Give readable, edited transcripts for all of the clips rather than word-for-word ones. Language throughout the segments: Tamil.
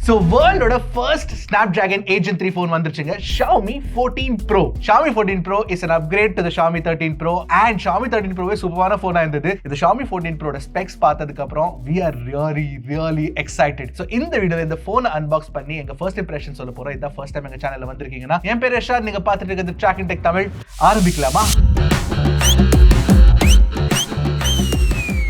So world oda first Snapdragon 8 Gen 3 phone வந்துருச்சுங்க, Xiaomi 14 Pro. Xiaomi 14 Pro is an upgrade to the Xiaomi 13 Pro and Xiaomi 13 Pro சூப்பரான போனா இருந்தது. இந்த Xiaomi 14 Pro ஸ்பெக்ஸ் பார்த்ததுக்கு அப்புறம் we are really excited. So இந்த வீடியோல இந்த போனை அன்பாக்ஸ் பண்ணி எங்க ஃபர்ஸ்ட் இம்ப்ரஷன் சொல்ல போறோம். இதான் ஃபர்ஸ்ட் டைம் எங்க சேனல்ல வந்திருக்கீங்கன்னா என் பேர் யஷார், நீங்க பார்த்துட்டு இருக்கிறது Trakin Tech தமிழ். ஆரம்பிக்கலாமா?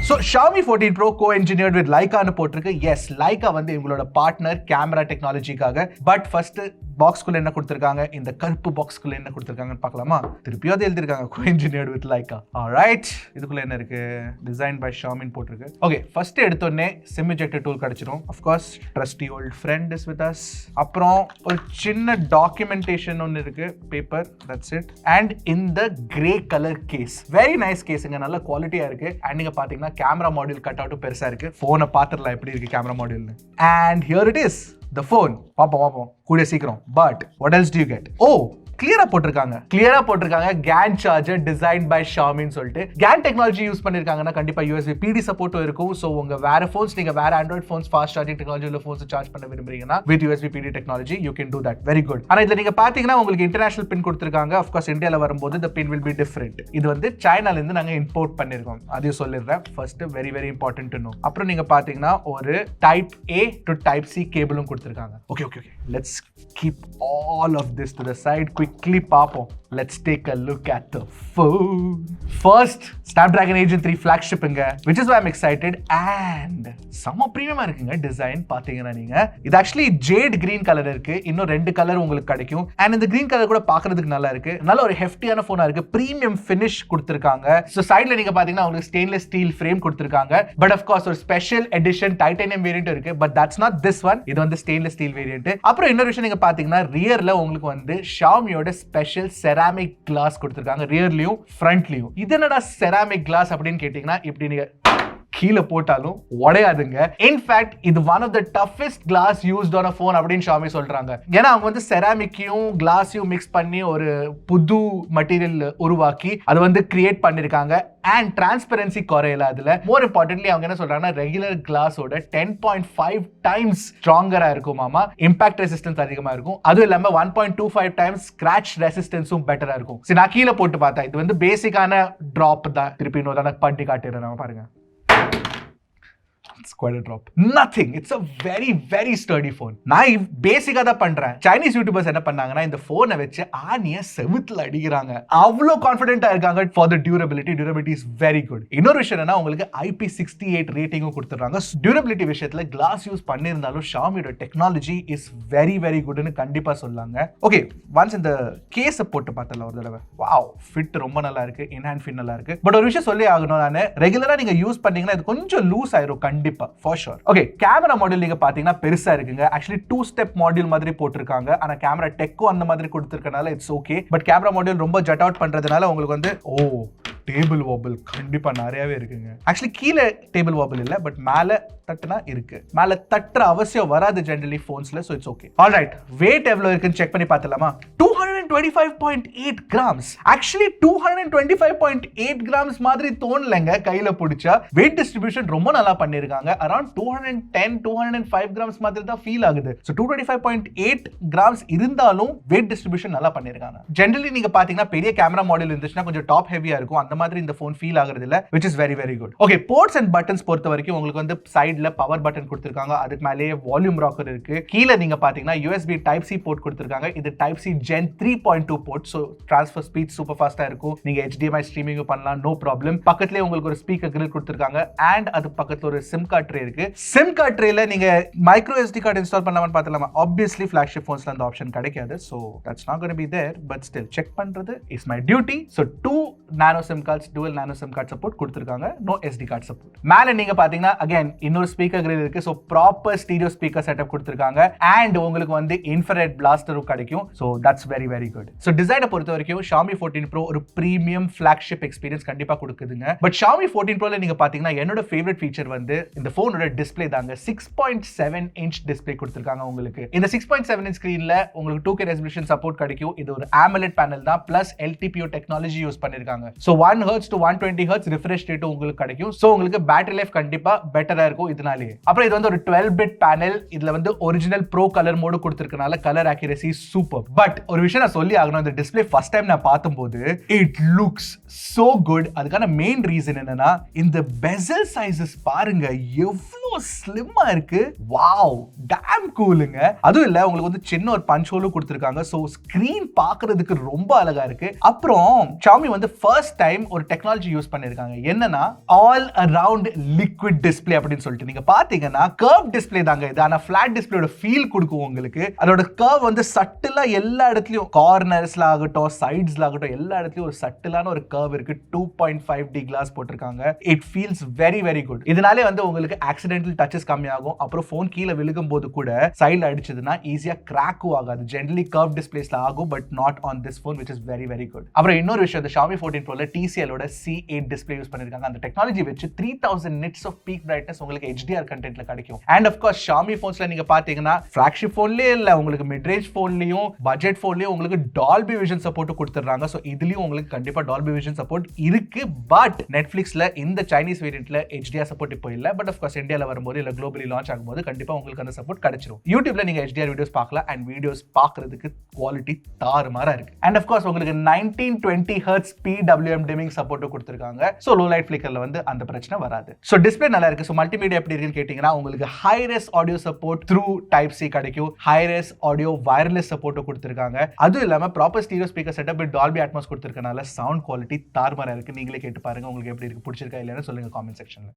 So Xiaomi 14 Pro co-engineered with Leica னு போட்டிருக்கு. Yes, Leica வந்து இவங்களோட பார்ட்னர் கேமரா டெக்னாலஜிக்காக. பட் ஃபர்ஸ்ட் பாக்ஸ்குள்ள என்ன கொடுத்திருக்காங்க, இந்த கருப்பு பாக்ஸ்குள்ள என்ன கொடுத்திருக்காங்கன்னு பார்க்கலாமா? திருப்பியும் அதை எழுதிருக்காங்க co-engineered with Leica. Alright, இதுக்குள்ள என்ன இருக்கு? Designed by Xiaomi போட்டிருக்கு. Okay, ஃபர்ஸ்ட் எடுத்தோடனே SIM ejector tool கிடைச்சிரும். Of course, trusty old friend is with us. அப்புறம் ஒரு சின்ன டாக்குமெண்டேஷன் ஒன்னு இருக்கு, paper, that's it. And in the grey color case. Very nice கேஸ்ங்க, நல்ல குவாலிட்டியா இருக்கு. And நீங்க பாத்தீங்கன்னா கேமரா மாடியூல் கட் அவுட் பெருசா இருக்கு. போனை பாத்துறலாம் எப்படி இருக்கு camera மாடியூல்னு. And here it is, the phone. பாப்போம் கூடிய சீக்கிரம். But what else do you get? Oh, கிளியரா போட்டிருக்காங்க GAN சார்ஜர் டிசைன்ட் பை ஷாமின்னு சொல்லிட்டு. GAN டெக்னாலஜி யூஸ் பண்ணிருக்காங்கன்னா கண்டிப்பா USB PD சப்போர்ட்டும் இருக்கும். சோ உங்க வேற போன்ஸ், நீங்க வேற android phones fast charging technology உள்ள போன்ஸ் சார்ஜ் பண்ண விரும்புறீங்கன்னா with USB PD technology you can do that. Very good. ஆனா இதுல நீங்க பாத்தீங்கன்னா உங்களுக்கு இன்டர்நேஷனல் பின் கொடுத்திருக்காங்க. of course இந்தியால வரும்போது the pin will be different. இது வந்து சைனால இருந்து நாங்க இம்போர்ட் பண்ணிருக்கோம், அதையும் சொல்லிடுறேன். First very important to know. அப்புறம் நீங்க பாத்தீங்கன்னா ஒரு type A to type C கேபிளும் கொடுத்திருக்காங்க. Okay. Let's keep all of this to the side. Quickly பாப்போம். Let's take a look at the phone. First, Snapdragon 8 Gen 3 flagship which is why I'm excited. And செம்ம பிரீமியமா இருக்குங்க டிசைன். பாத்தீங்கன்னா நீங்க இது ஆக்சுவலி ஜேட் கிரீன் கலர் இருக்கு. இன்னும் ரெண்டு கலர் உங்களுக்கு கிடைக்கும். அண்ட் இந்த கிரீன் கலர் கூட பாக்குறதுக்கு நல்லா இருக்கு. நல்ல ஒரு ஹெஃப்டியான போனா இருக்கு. பிரீமியம் ஃபினிஷ் கொடுத்திருக்காங்க. சோ சைடுல நீங்க பாத்தீங்கன்னா உங்களுக்கு ஸ்டெயின்லெஸ் ஸ்டீல் ஃப்ரேம் கொடுத்திருக்காங்க. பட் ஆஃப் கோர்ஸ் ஒரு ஸ்பெஷல் எடிஷன் டைட்டானியம் வேரியன்ட் இருக்கு. But that's not this one. இது வந்து ஸ்டெயின்லெஸ் ஸ்டீல் வேரியன்ட். அப்புறம் இன்னொரு விஷயம் நீங்க பாத்தீங்கன்னா ரியர்ல உங்களுக்கு வந்து Xiaomiயோட ஸ்பெஷல் செராமிக் கிளாஸ் கொடுத்திருக்காங்க, ரியர்லயும் ஃப்ரண்ட்லயும். இது என்னடா செராமிக் கிளாஸ் அப்படின்னு கேட்டீங்கன்னா இப்படி நீங்க கீழே போட்டாலும் உடையாதுங்க. இன்ஃபேக்ட் இது one of the toughest glass used on a phone அப்படின்னு Xiaomi சொல்றாங்க. ஏன்னா அவங்க வந்து செராமிக்கையும் கிளாஸையும் மிக்ஸ் பண்ணி ஒரு புது மெட்டீரியல் உருவாக்கி அதை வந்து கிரியேட் பண்ணிருக்காங்க. அண்ட் டிரான்ஸ்பரன்சி குறையல அதுல. மோர் இம்பார்ட்டன்ட்லி அவங்க என்ன சொல்றாங்கன்னா ரெகுலர் கிளாஸோட 10.5 டைம்ஸ் ஸ்ட்ராங்கரா இருக்குமாமா. இம்பாக்ட் ரெசிஸ்டன்ஸ் அதிகமா இருக்கும். அதுவும் இல்லாம 1.25 டைம்ஸ் ஸ்கிராச் ரெசிஸ்டன்ஸும் பெட்டரா இருக்கும். சரி, நான் கீழே போட்டு பார்த்தா இது வந்து பேசிக்கான டிராப் தான். திருப்பி இன்னொரு பண்ணி காட்டுறேன், நம்ம பாருங்க. It's quite a drop. Nothing. It's a very sturdy phone. நான் பேசிக்கா தான் பண்றேன். சைனீஸ் யூடியூபர்ஸ் என்ன பண்ணாங்கன்னா இந்த போனை வச்சு ஆணிய செவுத்துல அடிக்கிறாங்க. அவ்வளோ கான்ஃபிடென்ட்டா இருக்காங்க. For the durability is very good. இன்னொரு விஷயம் என்னன்னா உங்களுக்கு IP68 ரேட்டிங்கும் கொடுத்துறாங்க. டியூரபிலிட்டி விஷயத்துல கிளாஸ் யூஸ் பண்ணிருந்தாலும் Xiaomiயோட டெக்னாலஜி இஸ் வெரி குட்னு கண்டிப்பா சொல்லாங்க. ஓகே, ஒன்ஸ் இந்த கேஸ் போட்டு பார்த்தல ஒரு தடவை. வாவ், ஃபிட் ரொம்ப நல்லா இருக்கு. இன்ஹேண்ட் ஃபிட் நல்லா இருக்கு. பட் ஒரு விஷயம் சொல்லி ஆகணும், நான் ரெகுலரா நீங்க யூஸ் பண்ணீங்கன்னா இது கொஞ்சம் லூஸ் ஆயிரும் கண்டிப்பா. For sure. Okay, camera module நீங்க பாத்தீங்கன்னா பெருசா இருக்குங்க. ஆக்சுவலி 2 ஸ்டெப் மாடியூல் மாதிரி போட்டிருக்காங்க. ஆனா கேமரா டெக்கும் அந்த மாதிரி கொடுத்திருக்கனால it's okay. But camera module ரொம்ப ஜட் அவுட் பண்றதுனால உங்களுக்கு வந்து டேபிள் வாபிள் கண்டிப்பா நிறையவே இருக்குங்க. ஆக்சுவலி கீழே டேபிள் வாபிள் இல்ல, பட் மேல தட்டுனா இருக்கு. மேல தட்டுற அவசியம் வராது ஜெனரலி போன்ஸ்ல. So it's okay. Alright, weight எவ்வளவு இருக்குன்னு செக் பண்ணி பார்த்தலாமா? 225.8 grams. ஆக்சுவலி 225.8 grams மாதிரி தோணலங்க கையில பிடிச்சா. வெயிட் டிஸ்ட்ரிபியூஷன் ரொம்ப நல்லா பண்ணிருக்காங்க. அரௌண்ட் 205 grams மாதிரி தான் ஃபீல் ஆகுது. சோ 225.8 grams இருந்தாலும் வெயிட் டிஸ்ட்ரிபியூஷன் நல்லா பண்ணிருக்காங்க. ஜெனரலி நீங்க பாத்தீங்கன்னா பெரிய கேமரா மாடியூல் இருந்துச்சுன்னா கொஞ்சம் டாப் ஹெவியா இருக்கும். அந்த மாதிரி இந்த போன் ஃபீல் ஆகுறது இல்ல, which is very good. Okay, ports and buttons பொறுத்த வரைக்கும் உங்களுக்கு வந்து சைடுல பவர் பட்டன் கொடுத்திருக்காங்க. அதுக்கு மேலேயே வால்யூம் ராக்கர் இருக்கு. கீழ நீங்க பாத்தீங்கன்னா USB டைப் C போர்ட் கொடுத்திருக்காங்க. இது type C Gen 3.2 port. So transfer speed super ஃபாஸ்டா இருக்கும். நீங்க HDMI ஸ்ட்ரீமிங் பண்ணலாம், நோ ப்ராப்ளம். பக்கத்துலயே உங்களுக்கு ஒரு ஸ்பீக்கர் கிரில் கொடுத்திருக்காங்க. அண்ட் அது பக்கத்துல ஒரு சிம் கார்டு ட்ரே இருக்கு. சிம் கார்டு ட்ரேல நீங்க மைக்ரோ SD கார்டு இன்ஸ்டால் பண்ணலாம்னு பார்த்தலாமா? ஆப்வியஸ்லி ஃபிளாக்ஷிப் போன்ஸ்ல அந்த ஆப்ஷன் கிடைக்காது. So that's not gonna be there. But still check பண்றது is my duty. So 2 nano SIM cards, dual nano SIM card support கொடுத்திருக்காங்க. No SD card support. மேல நீங்க பாத்தீங்கன்னா அகைன் இன்னொரு ஸ்பீக்கர் கிரில் இருக்கு. So proper stereo speaker setup கொடுத்திருக்காங்க. அண்ட் உங்களுக்கு வந்து இன்ஃப்ராரெட் பிளாஸ்டரும் கிடைக்கும். So that's very good. So டிசைனை பொறுத்த வரைக்கும் Xiaomi 14 Pro ஒரு பிரீமியம் ஃபிளாக்ஷிப் எக்ஸ்பீரியன்ஸ் கண்டிப்பா கொடுக்குதுங்க. பட் Xiaomi 14 Proல நீங்க பாத்தீங்கன்னா என்னோட ஃபேவரட் ஃபீச்சர் வந்து இந்த போனோட டிஸ்ப்ளே தாங்க. 6.7 inch டிஸ்ப்ளே கொடுத்திருக்காங்க உங்களுக்கு. இந்த 6.7 inch ஸ்கிரீன்ல உங்களுக்கு 2K ரெசல்யூஷன் சப்போர்ட் கிடைக்கும். இது ஒரு AMOLED பேனல் தான். பிளஸ் LTPO டெக்னாலஜி யூஸ் பண்ணிருக்காங்க. கொடுத்திருக்காங்க. So 1 Hz to 120 Hz refresh rate உங்களுக்கு கிடைக்கும். சோ உங்களுக்கு பேட்டரி லைஃப் கண்டிப்பா பெட்டரா இருக்கும் இதனாலே. அப்புறம் இது வந்து ஒரு 12-bit பேனல். இதுல வந்து ஒரிஜினல் ப்ரோ கலர் மோட் கொடுத்திருக்கனால கலர் அக்யூரசி சூப்பர். பட் ஒரு விஷயம் நான் சொல்லி ஆகணும், இந்த டிஸ்ப்ளே ஃபர்ஸ்ட் டைம் நான் பார்த்தம்போது இட் லுக்ஸ் சோ குட். அதுக்கான மெயின் ரீசன் என்னன்னா இந்த பெசல் சைஸஸ் பாருங்க எவ்வளவு ஸ்லிம்மா இருக்கு. வாவ், டாம் கூலுங்க. அதுவும் இல்ல உங்களுக்கு வந்து சின்ன ஒரு பஞ்ச் ஹோலும் கொடுத்திருக்காங்க. சோ ஸ்கிரீன் பார்க்கிறதுக்கு ரொம்ப அழகா இருக்கு. அப்புறம் Xiaomi வந்து ஃபர்ஸ்ட் டைம் ஒரு டெக்னாலஜி யூஸ் பண்ணிருக்காங்க. என்னன்னா ஆல் அரவுண்ட் லிக்விட் டிஸ்ப்ளே அப்படின்னு சொல்லிட்டு. நீங்க பாத்தீங்கன்னா கர்வ் டிஸ்ப்ளே தாங்க இது. ஆனா ஃபிளாட் டிஸ்ப்ளேயோட ஃபீல் கொடுக்கும் உங்களுக்கு. அதோட கர்வ் வந்து சட்டிலா எல்லா இடத்துலயும் கார்னர்ஸ்ல ஆகட்டும் சைட்ஸ்ல ஆகட்டும் எல்லா இடத்துலயும் ஒரு சட்டிலான ஒரு கர்வ் இருக்கு. 2.5D கிளாஸ் போட்டிருக்காங்க. It feels very very good. இதனாலே வந்து உங்களுக்கு ஆக்சிடென்டல் டச்சஸ் கம்மியாகும். அப்புறம் போன் கீழே விழுகும் போது கூட சைடுல அடிச்சதுன்னா ஈஸியா கிராக்கும் ஆகாது. ஜெனரலி கர்வ் டிஸ்ப்ளேஸ்ல ஆகும், but not on this phone, which is very very good. அப்புறம் இன்னொரு விஷயம், இந்த Xiaomi 14 Proல TCL ஓட C8 டிஸ்ப்ளே யூஸ் பண்ணிருக்காங்க. அந்த டெக்னாலஜி வச்சு 3000 nits of peak brightness உங்களுக்கு HDR கண்டென்ட்ல கிடைக்கும். அண்ட் ஆஃப் கோர்ஸ் Xiaomi phonesல நீங்க பாத்தீங்கன்னா flagship phoneலயே இல்ல, உங்களுக்கு mid range phoneலயும் பட்ஜெட் phoneலயும் உங்களுக்கு Dolby Vision support கொடுத்துறாங்க. சோ இதுலயும் உங்களுக்கு கண்டிப்பா Dolby Vision support இருக்கு. பட் Netflixல இந்த சைனீஸ் வேரியன்ட்ல HDR support இப்போ இல்ல. பட் ஆஃப் கோர்ஸ் இந்தியால வரும்போது இல்ல குளோபலி லான்ச் ஆகும்போது கண்டிப்பா உங்களுக்கு அந்த சப்போர்ட் கிடைச்சிரும். யூடியூப்ல நீங்க HDR வீடியோஸ் பார்க்கலாம். அண்ட் வீடியோஸ் பார்க்கிறதுக்கு குவாலிட்டி தாறுமாறா இருக்கு. அண்ட் ஆஃப் கோர்ஸ் உங்களுக்கு 1920 Hz PWM dimming support கொடுத்திருக்காங்க. சோ லோ லைட் ஃபிளிக்கர்ல வந்து அந்த பிரச்சனை வராது. சோ டிஸ்ப்ளே நல்லா இருக்கு. சோ மல்டிமீடியா எப்படி இருக்குன்னு கேட்டீங்கன்னா உங்களுக்கு hi res audio support through type C கிடைக்கும். Hi res audio wireless support கொடுத்திருக்காங்க. அதுவும் இல்லாம proper stereo speaker setup with Dolby Atmos கொடுத்திருக்கனால சவுண்ட் குவாலிட்டி தாறுமாறா இருக்கு. நீங்களே கேட்டு பாருங்க உங்களுக்கு எப்படி இருக்கு, பிடிச்சிருக்கா இல்லைன்னு சொல்லுங்க காமெண்ட் செக்ஷன்ல.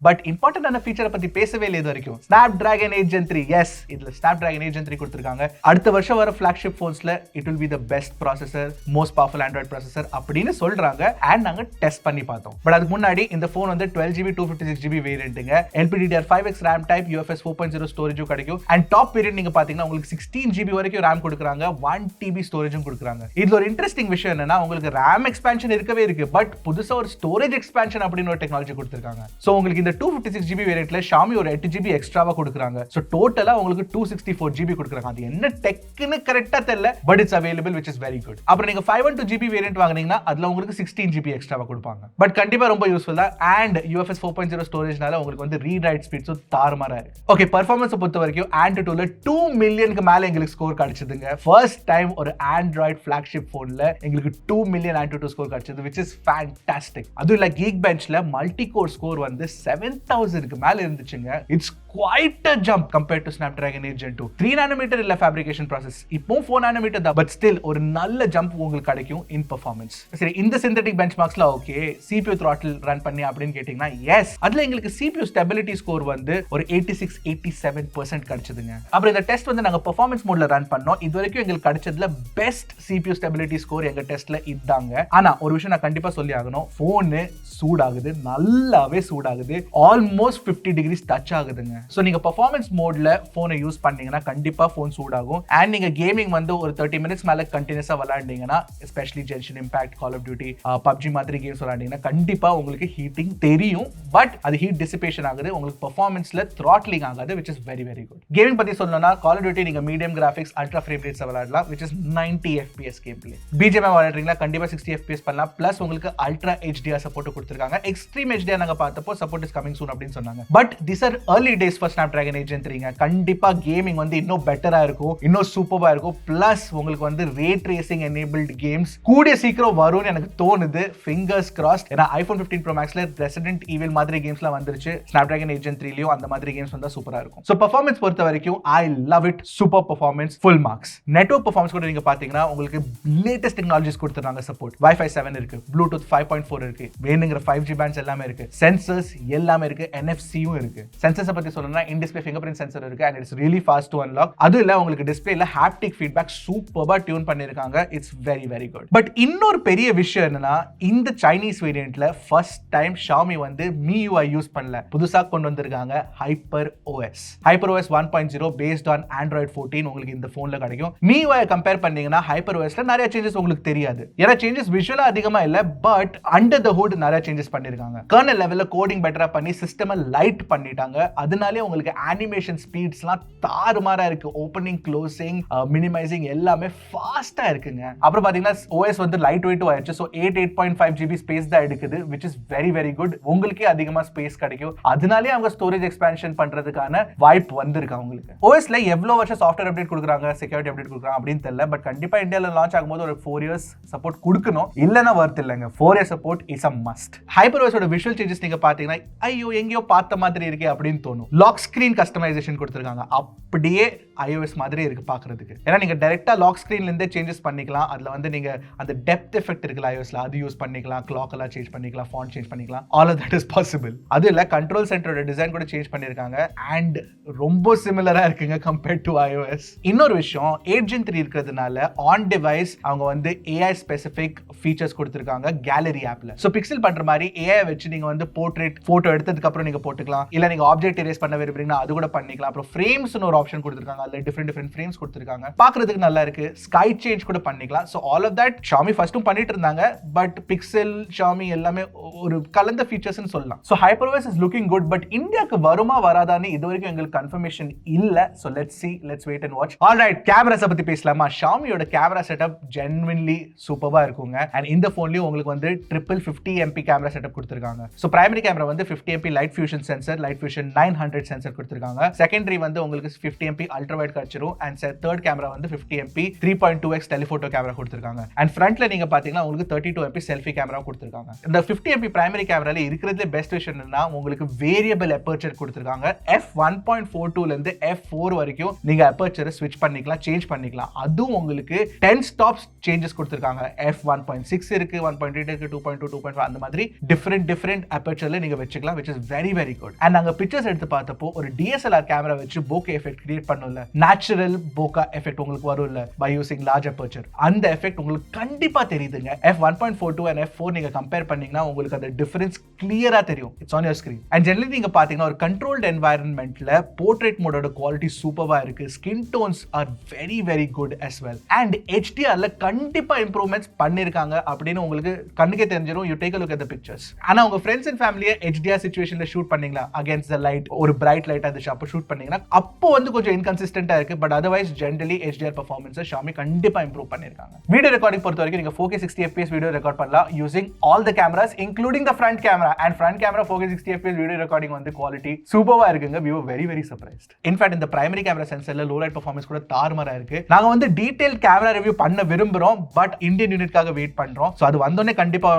பட் இம்பார்ட்டன்டான ஃபீச்சரை பத்தி பேசவே இல்லை இது வரைக்கும். Snapdragon 8 Gen 3. எஸ், இதுல Snapdragon 8 Gen 3 கொடுத்திருக்காங்க. அடுத்த வருஷம் வர flagship phonesல it will be the best processor, most powerful Android processor அப்படின்னு சொல்றாங்க. அண்ட் நாங்க டெஸ்ட் பண்ணி பார்த்தோம். பட் அதுக்கு முன்னாடி இந்த போன் வந்து 12GB 256GB வேரியன்ட்ங்க. LPDDR5X RAM type, UFS 4.0 ஸ்டோரேஜும் கிடைக்கும். அண்ட் டாப் வேரியன்ட் நீங்க பாத்தீங்கன்னா உங்களுக்கு 16GB வரைக்கும் RAM கொடுக்குறாங்க. 1TB ஸ்டோரேஜும் கொடுக்குறாங்க. இதுல ஒரு இன்ட்ரெஸ்டிங் விஷயம் என்னன்னா உங்களுக்கு RAM எக்ஸ்பான்ஷன் இருக்கவே இருக்கு. பட் புதுசா ஒரு ஸ்டோரேஜ் எக்ஸ்பான்ஷன் அப்படின்னு ஒரு டெக்னாலஜி கொடுத்திருக்காங்க. சோ உங்களுக்கு இந்த 256GB வேரியன்ட்ல Xiaomi ஒரு 8GB எக்ஸ்ட்ராவா கொடுக்குறாங்க. சோ டோட்டலா உங்களுக்கு 264GB கொடுக்குறாங்க. அது என்ன டெக்னு கரெக்ட்டா தெரியல, but it's available, which is very good. அப்புறம் நீங்க 512GB வேரியன்ட் வாங்குனீங்கன்னா அதுல உங்களுக்கு 16GB எக்ஸ்ட்ராவா கொடுப்பாங்க. பட் கண்டிப்பா ரொம்ப யூஸ்ஃபுல் தான். அண்ட் UFS 4.0 ஸ்டோரேஜ்னால உங்களுக்கு வந்து ரீட் ரைட் ஸ்பீட்ஸும் தாறுமாறா இருக்கு. ஓகே, பெர்ஃபார்மன்ஸ் பொறுத்த வரைக்கும் antutuல 2 மில்லியனுக்கு மேல எங்களுக்கு ஸ்கோர் கிடைச்சதுங்க. ஃபர்ஸ்ட் டைம் ஒரு Android flagship போன்ல எங்களுக்கு 2 மில்லியன் antutu ஸ்கோர் கிடைச்சது, which is fantastic. அதுவும் இல்ல Geekbenchல மல்டி கோர் ஸ்கோர் வந்து 7000க்கு மேல இருந்துச்சுங்க. It's quite a jump compared to Snapdragon 8 Gen 2. 3 nanometer இல்ல fabrication process. இப்போ 4 nanometer தான். பட் ஸ்டில் ஒரு நல்ல ஜம்ப் உங்களுக்கு கிடைக்கும் in performance. சரி, இந்த synthetic benchmarksல ஓகே CPU throttle ரன் பண்ணி அப்படின்னு கேட்டிங்கன்னா எஸ், அதுல எங்களுக்கு CPU stability score வந்து ஒரு 86-87% கிடைச்சதுங்க. அப்புறம் இந்த டெஸ்ட் வந்து நாங்க performance மோட்ல ரன் பண்ணோம். இது வரைக்கும் எங்களுக்கு கிடைச்சதுல பெஸ்ட் CPU stability score எங்க டெஸ்ட்ல இதாங்க. ஆனா ஒரு விஷயம் நான் கண்டிப்பா சொல்லி ஆகணும், போன் சூடாகுது, நல்லாவே சூடாகுது. ஆல்மோஸ்ட் 50 degrees டச் ஆகுதுங்க. சோ நீங்க பெர்ஃபார்மன்ஸ் மோட்ல போனை யூஸ் பண்ணீங்கன்னா கண்டிப்பா போன் சூடாகும். அண்ட் நீங்க கேமிங் வந்து ஒரு 30 minutes மேல கண்டினியூஸா விளையாண்டீங்கன்னா, especially Genshin Impact, Call of Duty, PUBG மாதிரி கேம்ஸ் விளையாண்டீங்கன்னா கண்டிப்பா உங்களுக்கு ஹீட்டிங் தெரியும். பட் அது ஹீட் டிசிபேஷன் ஆகுது, உங்களுக்கு பெர்ஃபார்மன்ஸ்ல த்ராட்லிங் ஆகாது, which is very very good. Gaming பத்தி சொல்லணும்னா கால் ஆஃப் டியூட்டி நீங்க medium graphics ultra frame rates விளையாடலாம், which is 90 FPS game play. BGM விளையாடுறீங்களா கண்டிப்பா 60 FPS பண்ணலாம். பிளஸ் உங்களுக்கு அல்ட்ரா HDR சப்போர்ட் கொடுத்திருக்காங்க. எக்ஸ்ட்ரீம் HDR நாங்க பார்த்தப்போ சப்போர்ட் இஸ் கமிங் சூன் அப்படின்னு சொன்னாங்க. But these are early days for Snapdragon 8 Gen 3ங்க. கண்டிப்பா கேமிங் வந்து இன்னும் பெட்டரா இருக்கும், இன்னும் சூப்பரா இருக்கும். பிளஸ் உங்களுக்கு வந்து ரே ட்ரேசிங் எனேபிள்ட் கேம்ஸ் கூடிய சீக்கிரம் வரும்னு எனக்கு தோணுது. Fingers crossed. ஏன்னா iPhone 15 Pro Maxல Resident Evil மாதிரி கேம்ஸ்லாம் வந்துருச்சு. Snapdragon 8 Gen 3லயும் அந்த மாதிரி கேம்ஸ் வந்தா சூப்பரா இருக்கும். சோ பெர்ஃபார்மன்ஸ் பொறுத்த வரைக்கும் I love it. Super performance, full marks. Network performance கூட நீங்க பாத்தீங்கன்னா உங்களுக்கு லேட்டஸ்ட் டெக்னாலஜிஸ் கொடுத்திருக்காங்க சப்போர்ட். Wi-Fi 7 இருக்கு, Bluetooth 5.4 இருக்கு, வேணுங்கிற 5G பேண்ட்ஸ் எல்லாமே இருக்கு, சென்சர்ஸ் எல்லாமே இருக்கு, NFC-யும் இருக்கு. சென்சர்ஸ் பத்தி சொல்லணும்னா இன் டிஸ்ப்ளே ஃபிங்கர்பிரிண்ட் சென்சர் இருக்கு and it's really fast to unlock. அது இல்ல உங்களுக்கு டிஸ்ப்ளேல ஹாப்டிக் ஃபீட்பேக் சூப்பரா டியூன் பண்ணிருக்காங்க. It's very very good. But இன்னொரு பெரிய விஷயம் என்னன்னா, இந்த சைனீஸ் வேரியன்ட்ல ஃபர்ஸ்ட் டைம் Xiaomi வந்து MIUI யூஸ் பண்ணல. புதுசா கொண்டு வந்திருக்காங்க HyperOS. HyperOS 1.0 based on Android 14 உங்களுக்கு இந்த போன்ல கிடைக்கும். MIUI கம்பேர் பண்ணீங்கன்னா HyperOSல நிறைய சேஞ்சஸ் உங்களுக்கு தெரியாது. ஏன்னா சேஞ்சஸ் விஷுவலா அதிகமா இல்ல, பட் அண்டர் தி ஹூட் நிறைய சேஞ்சஸ் பண்ணிருக்காங்க. கர்னல் லெவல்ல கோடிங் பெட்டரா பண்ணி சிஸ்டமை லைட் பண்ணிட்டாங்க. அதனால அதனாலே உங்களுக்கு அனிமேஷன் ஸ்பீட்ஸ்லாம் தாறுமாறா இருக்கு. ஓப்பனிங், க்ளோசிங், மினிமைசிங் எல்லாமே ஃபாஸ்டா இருக்குங்க. அப்புறம் பாத்தீங்கன்னா OS வந்து லைட் வெயிட்டும் ஆயிடுச்சு. ஸோ 8.5 GB ஸ்பேஸ் தான் எடுக்குது, which is very very good. உங்களுக்கே அதிகமா ஸ்பேஸ் கிடைக்கும். அதனாலே அவங்க ஸ்டோரேஜ் எக்ஸ்பான்ஷன் பண்றதுக்கான வாய்ப்பு வந்திருக்கு அவங்களுக்கு. OSல எவ்வளவு வருஷம் சாஃப்ட்வேர் அப்டேட் கொடுக்குறாங்க, செக்யூரிட்டி அப்டேட் கொடுக்குறாங்க அப்படின்னு தெரியல. பட் கண்டிப்பா இந்தியாவில் லான்ச் ஆகும்போது ஒரு 4 years சப்போர்ட் கொடுக்கணும். இல்லைன்னா வர்த் இல்லைங்க. 4 years support is a must. HyperOSோட விஷுவல் சேஞ்சஸ் நீங்க பாத்தீங்கன்னா ஐயோ எங்கேயோ பார்த்த மாதிரி இருக்கே அப்படின்னு தோணும். லாக் ஸ்கிரீன் கஸ்டமைசேஷன் கொடுத்துருக்காங்க. அப்படியே iOS மாதிரி இருக்கு பாக்குறதுக்கு. ஏன்னா நீங்க டைரக்டா லாக் ஸ்கிரீன்ல இருந்தே சேஞ்சஸ் பண்ணிக்கலாம். அதுல வந்து நீங்க அந்த டெப்த் எஃபெக்ட் இருக்குல்ல iOSல, அது யூஸ் பண்ணிக்கலாம். கிளாக் எல்லாம் சேஞ்ச் பண்ணிக்கலாம், ஃபாண்ட் சேஞ்ச் பண்ணிக்கலாம். All of that is possible. அது இல்ல கண்ட்ரோல் சென்டரோட டிசைன் கூட சேஞ்ச் பண்ணிருக்காங்க. அண்ட் ரொம்ப சிமிலரா இருக்குங்க கம்பேர்ட் டு iOS. இன்னொரு விஷயம், 8 Gen 3 இருக்கிறதுனால ஆன் டிவைஸ் அவங்க வந்து AI ஸ்பெசிபிக் ஃபீச்சர்ஸ் கொடுத்திருக்காங்க கேலரி ஆப்ல. சோ பிக்சல் பண்ற மாதிரி AI வச்சு நீங்க வந்து போர்ட்ரேட் போட்டோ எடுத்ததுக்கு அப்புறம் நீங்க போட்டுக்கலாம். இல்ல நீங்க ஆப்ஜெக்ட் எரேஸ் பண்ண விரும்புறீங்கன்னா அது கூட பண்ணிக்கலாம். அப்புறம் ஃப்ரேம்ஸ்னு ஒரு ஆப்ஷன் கொடுத்திருக்காங்க. அதுல டிஃபரெண்ட் ஃப்ரேம்ஸ் கொடுத்திருக்காங்க. பார்க்கிறதுக்கு நல்லா இருக்கு. ஸ்கை சேஞ்ச் கூட பண்ணிக்கலாம். So all of that Xiaomi ஃபர்ஸ்டும் பண்ணிட்டு இருந்தாங்க. பட் பிக்சல் Xiaomi எல்லாமே ஒரு கலந்த ஃபீச்சர்ஸ்னு சொல்லலாம். So HyperOS is looking good. But இந்தியாக்கு வருமா வராதான்னு இதுவரைக்கும் எங்களுக்கு கன்ஃபர்மேஷன் இல்ல. So let's see, let's wait and watch. Alright, cameras பத்தி பேசலாமா? Xiaomiயோட கேமரா செட்டப் ஜென்வின்லி சூப்பரா இருக்குங்க. அண்ட் இந்த போன்லயும் உங்களுக்கு வந்து ட்ரிபிள் 50 MP கேமரா செட்டப் கொடுத்திருக்காங்க. சோ பிரைமரி கேமரா வந்து 50 MP light fusion sensor, light fusion 900 sensor கொடுத்திருக்காங்க. செகண்டரி வந்து உங்களுக்கு 50 MP அல்ட்ரா வைட் கிடைச்சிரும். அண்ட் தேர்ட் கேமரா வந்து 50 MP 3.2x டெலிஃபோட்டோ கேமரா கொடுத்திருக்காங்க. அண்ட் ஃப்ரண்ட்ல நீங்க பாத்தீங்கன்னா உங்களுக்கு 32 MP செல்ஃபி கேமரா கொடுத்திருக்காங்க. இந்த 50 MP பிரைமரி கேமரால இருக்கிறதுல பெஸ்ட் விஷயம் என்னன்னா உங்களுக்கு வேரியபிள் அப்பர்ச்சர் கொடுத்திருக்காங்க. f1.42 ல இருந்து f4 வரைக்கும் நீங்க அப்பர்ச்சரை ஸ்விட்ச் பண்ணிக்கலாம், சேஞ்ச் பண்ணிக்கலாம். அதுவும் உங்களுக்கு 10 ஸ்டாப்ஸ் சேஞ்சஸ் கொடுத்திருக்காங்க. f1.6 இருக்கு, 1.8 இருக்கு, 2.2, 2.5 அந்த மாதிரி டிஃபரெண்ட் அப்பர்ச்சர்ல நீங்க வச்சுக்கலாம், which is very very good. And நாங்க பிக்சர்ஸ் எடுத்து பார்த்தப்போ ஒரு DSLR கேமரா வச்சு bokeh எஃபெக்ட் கிரியேட் பண்ணல, நேச்சுரல் bokeh எஃபெக்ட் உங்களுக்கு வரும்ல by using large aperture. அந்த எஃபெக்ட் உங்களுக்கு கண்டிப்பா தெரியுதுங்க. f1.42 and f4 நீங்க கம்பேர் பண்ணீங்கன்னா உங்களுக்கு அந்த டிஃபரன்ஸ் கிளியரா தெரியும். It's on your screen. And generally நீங்க பாத்தீங்கன்னா ஒரு கண்ட்ரோல்ட் என்வாயரன்மெண்ட்ல போர்ட்ரேட் மோடோட குவாலிட்டி சூப்பரா இருக்கு. Skin tones are very very good as well. And HDRல கண்டிப்பா இம்ப்ரூவ்மெண்ட்ஸ் பண்ணிருக்காங்க அப்படின்னு உங்களுக்கு கண்ணுக்கே தெரிஞ்சிரும். You take a look at the pictures. ஆனா உங்க ஃப்ரெண்ட்ஸ் அண்ட் ஃபேமிலியை HDR சிச்சுவேஷன்ல ஷூட் பண்ணீங்களா, அகைன்ஸ்ட் த லைட், ஒரு பிரைட் லைட் அது அப்போ ஷூட் பண்ணீங்கன்னா அப்போ வந்து கொஞ்சம் இன்கன்சிஸ்டன்டா இருக்கு. But otherwise generally HDR performance Xiaomi கண்டிப்பா இம்ப்ரூவ் பண்ணிருக்காங்க. வீடியோ ரெக்கார்டிங் பொறுத்த வரைக்கும் நீங்க 4K 60 FPS வீடியோ ரெக்கார்ட் பண்ணலாம் using all the cameras including the front camera. And front camera 4K 60 FPS video recording வந்து குவாலிட்டி சூப்பரா இருக்குங்க. we were very very surprised. In fact இந்த பிரைமரி கேமரா சென்சர்ல லோ லைட் பெர்ஃபார்மன்ஸ் கூட தாறுமாறா இருக்கு. நாங்க வந்து டீடைல் கேமரா ரிவ்யூ பண்ண விரும்புறோம். பட் இந்தியன் யூனிட்காக வெயிட் பண்றோம். சோ அது வந்தோனே கண்டிப்பா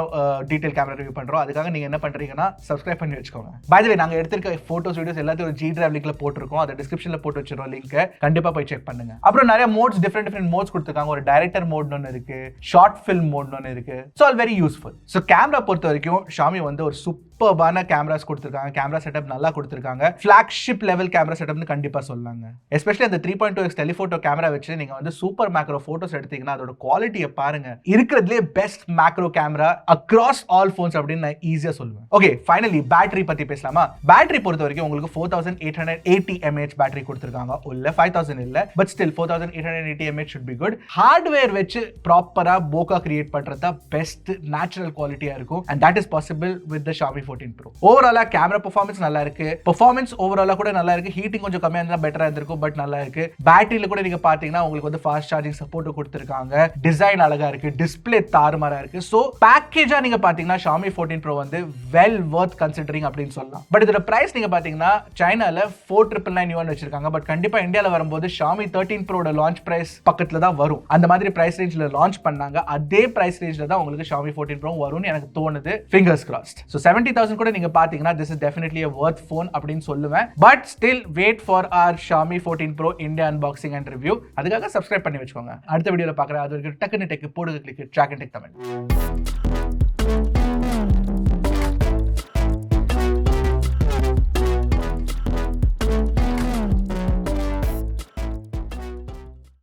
டீடைல் கேமரா ரிவ்யூ பண்றோம். அதுக்காக நீங்க என்ன பண்றீங்கன்னா சப்ஸ்கிரைப் பண்ணி வச்சுக்கோங்க. பை தி வே நாங்க எடுத்திருக்க போட்டோஸ் வீடியோஸ் எல்லாத்தையும் ஒரு G Drive லிங்க்ல போட்டுருக்கோம். அதை டிஸ்கிரிப்ஷன்ல போட்டு வச்சிரோம் லிங்க். கண்டிப்பா போய் செக் பண்ணுங்க. அப்புறம் நிறைய மோட்ஸ், டிஃபரெண்ட் மோட்ஸ் கொடுத்திருக்காங்க. ஒரு டைரக்டர் மோட் ஒன்னு இருக்கு, ஷார்ட் ஃபில்ம் மோட் ஒன்னு இருக்கு. So all very useful. So camera பொறுத்த வரைக்கும் Xiaomi வந்து ஒரு சூப்பர்பான கேமராஸ் கொடுத்திருக்காங்க. கேமரா செட்டப் நல்லா கொடுத்திருக்காங்க. ஃபிளாக்ஷிப் லெவல் கேமரா செட்டப்னு கண்டிப்பா சொல்லலாங்க. எஸ்பெஷலி அந்த 3.2x டெலிஃபோட்டோ கேமரா வச்சு நீங்க வந்து சூப்பர் மேக்ரோ போட்டோஸ் எடுத்தீங்கன்னா அதோட குவாலிட்டியை பாருங்க. இருக்கிறதுலே best macro camera across all phones அப்படின்னு நான் ஈஸியா சொல்லுவேன். ஓகே, ஃபைனலி பேட்டரி பத்தி பேசலாமா? பேட்டரி பொறுத்த வரைக்கும் உங்களுக்கு 4880 mAh பேட்டரி கொடுத்திருக்காங்க. உள்ள 5000 இல்ல, but still 4880 mAh should be good. Hardware வச்சு ப்ராப்பரா bokeh கிரியேட் பண்றதா பெஸ்ட் நேச்சுரல் குவாலிட்டியா இருக்கும். and that is possible with the Xiaomi 14 Pro. ஓவராலா கேமரா பெர்ஃபார்மன்ஸ் நல்லா இருக்கு. பெர்ஃபார்மன்ஸ் ஓவராலா கூட நல்லா இருக்கு. ஹீட்டிங் கொஞ்சம் கம்மியா இருந்தா பெட்டரா இருந்திருக்கும், பட் நல்லா இருக்கு. பேட்டரியில கூட நீங்க பாத்தீங்கன்னா உங்களுக்கு வந்து ஃபாஸ்ட் சார்ஜிங் சப்போர்ட் கொடுத்திருக்காங்க. டிசைன் அழகா இருக்கு. டிஸ்ப்ளே தாறுமாறா இருக்கு. சோ பேக்கேஜா நீங்க பாத்தீங்கன்னா Xiaomi 14 Pro வந்து வெல் வர்த் கன்சிடரிங் அப்படின்னு சொல்லலாம். பட் இதோட பிரைஸ் நீங்க பாத்தீங்கன்னா சைனால 4999 yuan வச்சிருக்காங்க. பட் கண்டிப்பா இந்தியால வரும்போது Xiaomi 13 Pro ட லான்ச் பிரைஸ் பக்கத்துல தான் வரும். அந்த மாதிரி பிரைஸ் ரேஞ்ச்ல லான்ச் பண்ணாங்க. அதே பிரைஸ் ரேஞ்ச்ல தான் உங்களுக்கு Xiaomi 14 Pro வரும்னு எனக்கு தோணுது. Fingers crossed. சோ 70,000 கூட நீங்க பாத்தீங்கன்னா this is definitely a worth phone அப்படின்னு சொல்லுவேன். But still wait for our Xiaomi 14 Pro India unboxing and review. அதுக்காக சப்ஸ்கிரைப் பண்ணி வச்சுக்கோங்க. அடுத்த வீடியோல பார்க்கறேன். அது வரைக்கும் டக்குனு டெக் போடுங்க, கிளிக் Trakin Tech Tamil.